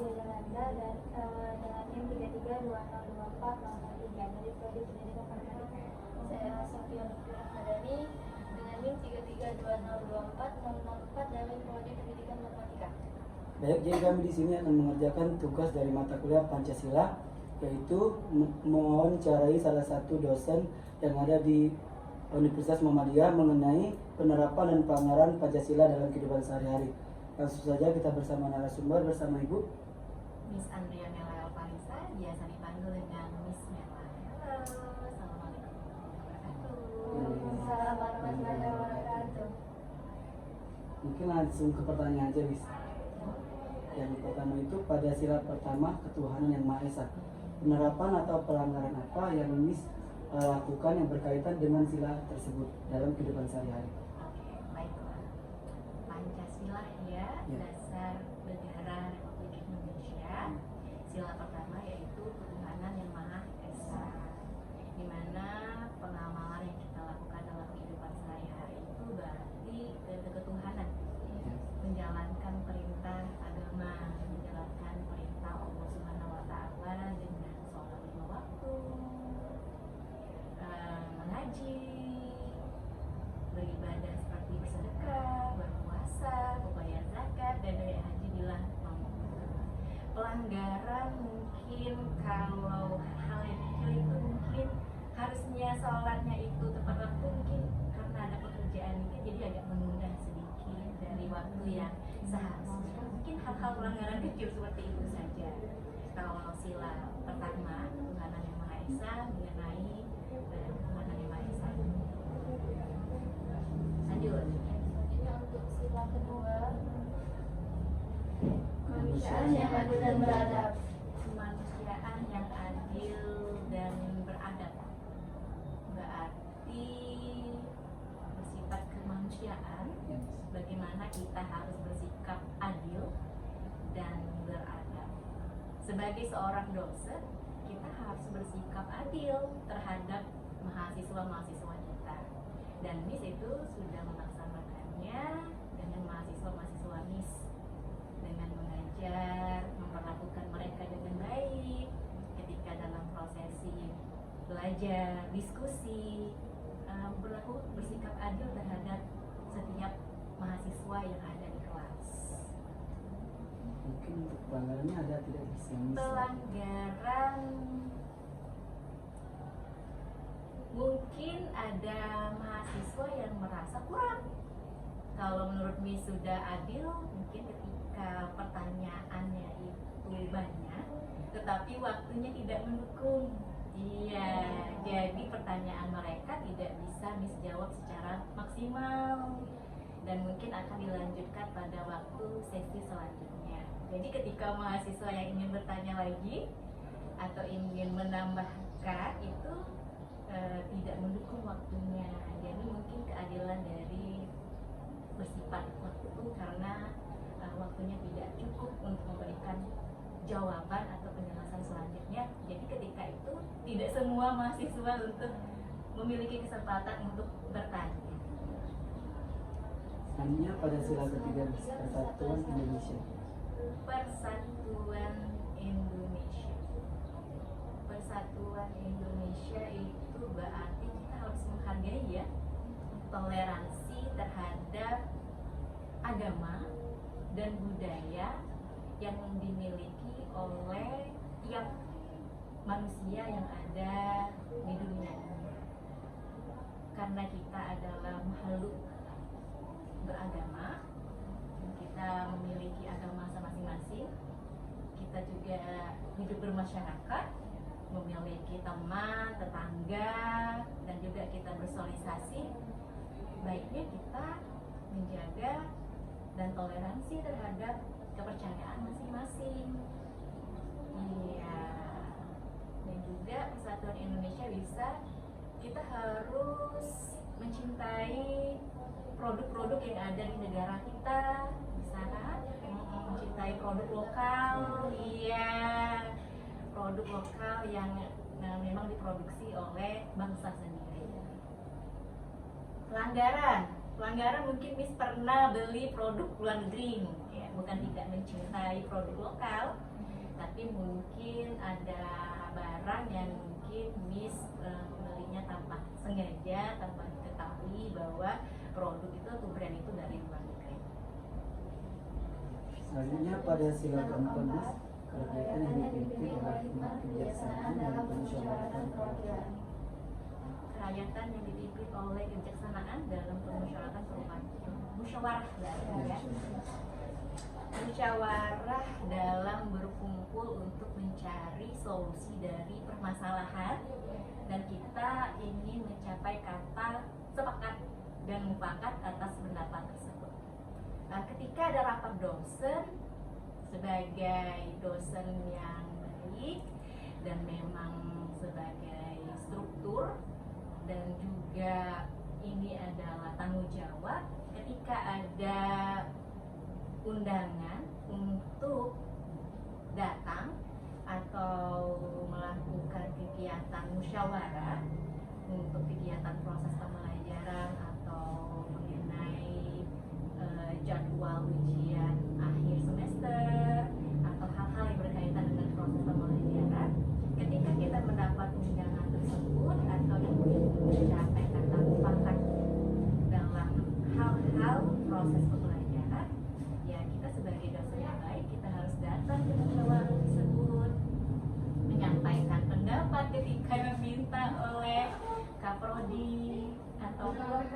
Yolanda dan dengan NIM 33202403 dari Prodi Pendidikan Matematika. Saya Sofia Nurul Ahmadani dengan NIM 33202404 dari Prodi Pendidikan Matematika. Baik, jadi kami di sini akan mengerjakan tugas dari mata kuliah Pancasila, yaitu mewawancarai salah satu dosen yang ada di Universitas Muhammadiyah mengenai penerapan dan pelanggaran Pancasila dalam kehidupan sehari-hari. Langsung saja kita bersama narasumber, bersama Ibu Miss Andrea Mela Elvanisa, biasa dipanggil dengan Miss Mela. Halo, assalamualaikum warahmatullahi wabarakatuh. Waalaikumsalam warahmatullahi wabarakatuh. Mungkin langsung ke pertanyaan aja, Miss. Yang pertama itu pada sila pertama ketuhanan yang Maha Esa. Penerapan atau pelanggaran apa yang Miss lakukan yang berkaitan dengan sila tersebut dalam kehidupan sehari-hari? Oke, baiklah. Pancasila ya, dasar negara Republik Indonesia. Sila pertama yaitu ketuhanan yang Maha Esa, di mana pengamalan yang kita lakukan dalam kehidupan sehari-hari itu berarti ketuhanan, menjalankan perintah agama, menjalankan perintah Allah Subhanahu wa Ta'ala dengan sholat 5 waktu, mengaji, beribadah seperti bersedekah, berpuasa, membayar zakat, dan dari haji bila mampu. Pelanggaran mungkin kalau hal yang kecil itu mungkin harusnya sholatnya itu tepat waktu, mungkin karena ada pekerjaan mungkin jadi agak menunda sedikit dari waktu yang seharusnya. Mungkin hal-hal pelanggaran kecil seperti itu saja. Kalau sila pertama ketuhanan yang Maha Esa, mengenai ketuhanan yang Maha Esa. Lanjut. Selanjutnya untuk sila kedua, kemanusiaan yang adil dan beradab. Kemanusiaan yang adil dan beradab berarti bersifat kemanusiaan, bagaimana kita harus bersikap adil dan beradab. Sebagai seorang dosen, kita harus bersikap adil terhadap mahasiswa-mahasiswa kita, dan Miss itu sudah melaksanakannya dengan mahasiswa-mahasiswa Miss, dengan mengajar, memperlakukan mereka dengan baik ketika dalam prosesi belajar, diskusi, bersikap adil terhadap setiap mahasiswa yang ada di kelas. Mungkin untuk pelanggarannya ada tidak bisa, Miss? Pelanggaran mungkin ada mahasiswa yang merasa kurang. Kalau menurut Miss sudah adil, mungkin ketika pertanyaannya itu banyak, tetapi waktunya tidak mendukung. Iya, jadi pertanyaan mereka tidak bisa Miss jawab secara maksimal, dan mungkin akan dilanjutkan pada waktu sesi selanjutnya. Jadi ketika mahasiswa yang ingin bertanya lagi atau ingin menambahkan itu tidak mendukung waktunya. Jadi mungkin keadilan dari bersifat waktu karena waktunya tidak cukup untuk memberikan jawaban atau penjelasan selanjutnya. Jadi ketika itu tidak semua mahasiswa untuk memiliki kesempatan untuk bertanya. Selanjutnya pada sila ketiga, Persatuan Indonesia. Persatuan Indonesia. Persatuan Indonesia itu berarti kita harus menghargai ya, toleransi terhadap agama dan budaya yang dimiliki oleh tiap manusia yang ada di dunia ini. Karena kita adalah makhluk beragama, kita memiliki agama masing-masing, kita juga hidup bermasyarakat, memiliki teman, tetangga, dan juga kita bersosialisasi. Baiknya kita menjaga dan toleransi terhadap kepercayaan masing-masing. Iya. Dan juga Persatuan Indonesia bisa, kita harus mencintai produk-produk yang ada di negara kita, di sana, mencintai produk lokal. Iya, produk lokal yang memang diproduksi oleh bangsa sendiri. Pelanggaran pelanggaran mungkin Miss pernah beli produk luar negeri, ya, bukan tidak mencintai produk lokal, tapi mungkin ada barang yang mungkin Miss belinya tanpa sengaja, tanpa diketahui bahwa produk itu atau brand itu dari luar negeri. Selanjutnya pada sila keempat, kegiatan yang dipimpin oleh hikmat kebijaksanaan dalam pemusyawaratan perwakilan. Kerakyatan yang dipimpin oleh kebijaksanaan dalam pemusyawaratan perwakilan. Musyawarah ya. Musyawarah dalam berkumpul untuk mencari solusi dari permasalahan, dan kita ingin mencapai kata sepakat dan mufakat atas pendapat tersebut. Nah, ketika ada rapat dosen, sebagai dosen yang baik dan memang sebagai struktur, dan juga ini adalah tanggung jawab ketika ada undangan untuk datang atau melakukan kegiatan musyawarah untuk kegiatan proses pembelajaran atau mengenai jadwal ujian akhir semester atau hal-hal yang berkaitan dengan proses pembelajaran. Ketika kita mendapat undangan tersebut atau ingin mencapai kata mufakat dalam hal-hal proses pembelajaran, ya kita sebagai dosen yang baik kita harus datang ke musyawarah tersebut, menyampaikan pendapat ketika diminta oleh Kaprodi ataupun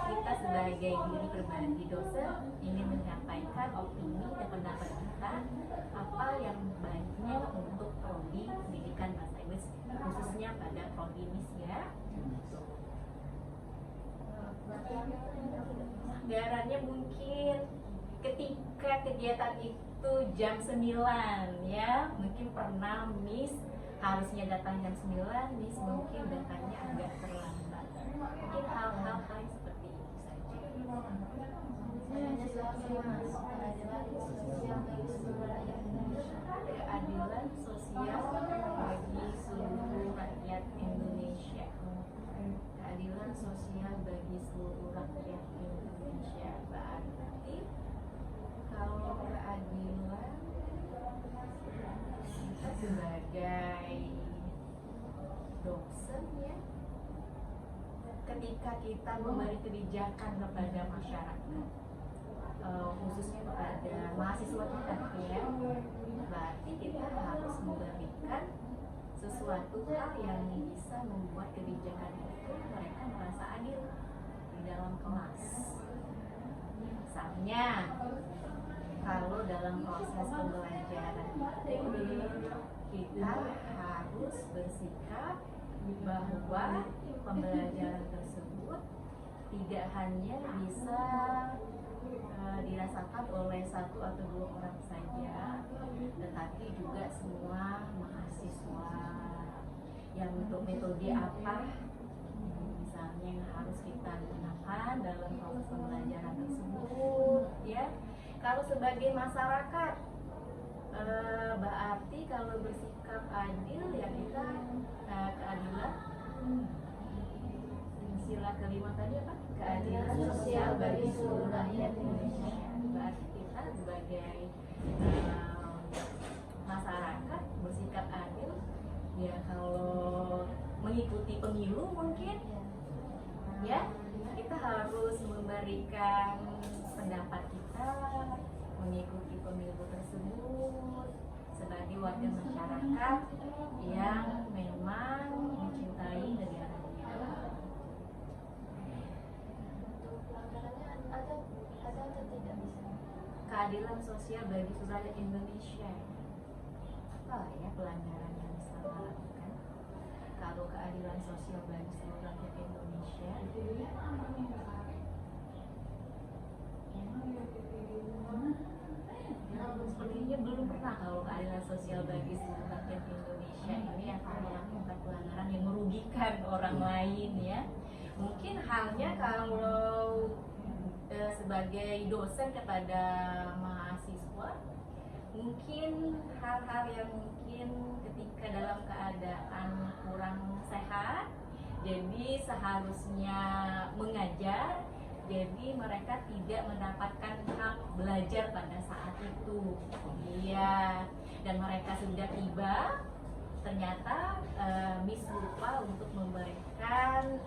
kita sebagai diri pribadi dosen ingin menyampaikan opini dan pendapat kita apa yang baiknya untuk prodi pendidikan bahasa Inggris, khususnya pada prodi Miss ya. Anggarannya mungkin ketika kegiatan itu jam 9 ya, mungkin pernah Miss harusnya datang jam 9, Miss mungkin datangnya agak terlambat. Mungkin hal-hal seperti itu saja. Keadilan sosial bagi seluruh rakyat Indonesia. Keadilan sosial bagi seluruh rakyat Indonesia berarti kalau keadilan kita sebagai dosen ya, ketika kita memberi kebijakan kepada masyarakat, khususnya kepada mahasiswa kita ya, berarti kita harus memberikan sesuatu hal yang bisa membuat kebijakan itu mereka merasa adil di dalam kelas. Misalnya kalau dalam proses pembelajaran ini kita harus bersikap bahwa pembelajaran tersebut tidak hanya bisa dirasakan oleh satu atau dua orang saja, tetapi juga semua mahasiswa. Yang untuk metode apa misalnya yang harus kita gunakan dalam proses pembelajaran tersebut ya. Kalau sebagai masyarakat berarti kalau bersikap adil ya kita keadilan, sila kelima tadi apa? Keadilan sosial bagi seluruh rakyat Indonesia. Berarti kita sebagai masyarakat bersikap adil ya, kalau mengikuti pemilu mungkin ya kita harus memberikan pendapat kita mengikuti pemilu tersebut sebagai warga masyarakat yang memang mencintai negaranya. Ada atau tidak bisa? Keadilan sosial bagi seluruh rakyat Indonesia. Apa ya pelanggaran yang bisa dilakukan? Kalau keadilan sosial bagi seluruh rakyat Indonesia, sepertinya belum pernah kalau keadilan sosial bagi seluruh rakyat Indonesia ini akan melakukan pelanggaran yang merugikan orang lain ya. Mungkin halnya kalau sebagai dosen kepada mahasiswa, mungkin hal-hal yang mungkin ketika dalam keadaan kurang sehat Jadi seharusnya mengajar, jadi mereka tidak mendapatkan hak belajar pada saat itu. Iya, dan mereka sudah tiba, ternyata Miss lupa untuk memberikan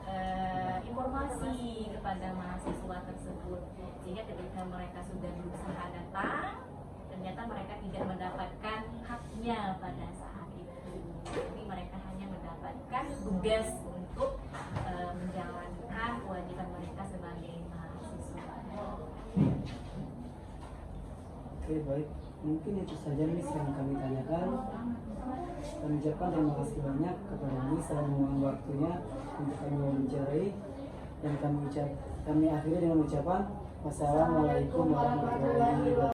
informasi kepada mahasiswa tersebut, sehingga ketika mereka sudah berusaha datang, ternyata mereka tidak mendapatkan haknya pada saat itu. Jadi mereka hanya mendapatkan tugas untuk menjalankan kewajiban mereka sebagai mahasiswa. Oke, baik. Mungkin itu saja Miss yang kami tanyakan. Kami ucapkan terima kasih banyak kepada Miss telah meluangkan waktunya untuk kami wawancarai, dan kami akhiri dengan ucapan wassalamualaikum warahmatullahi wabarakatuh.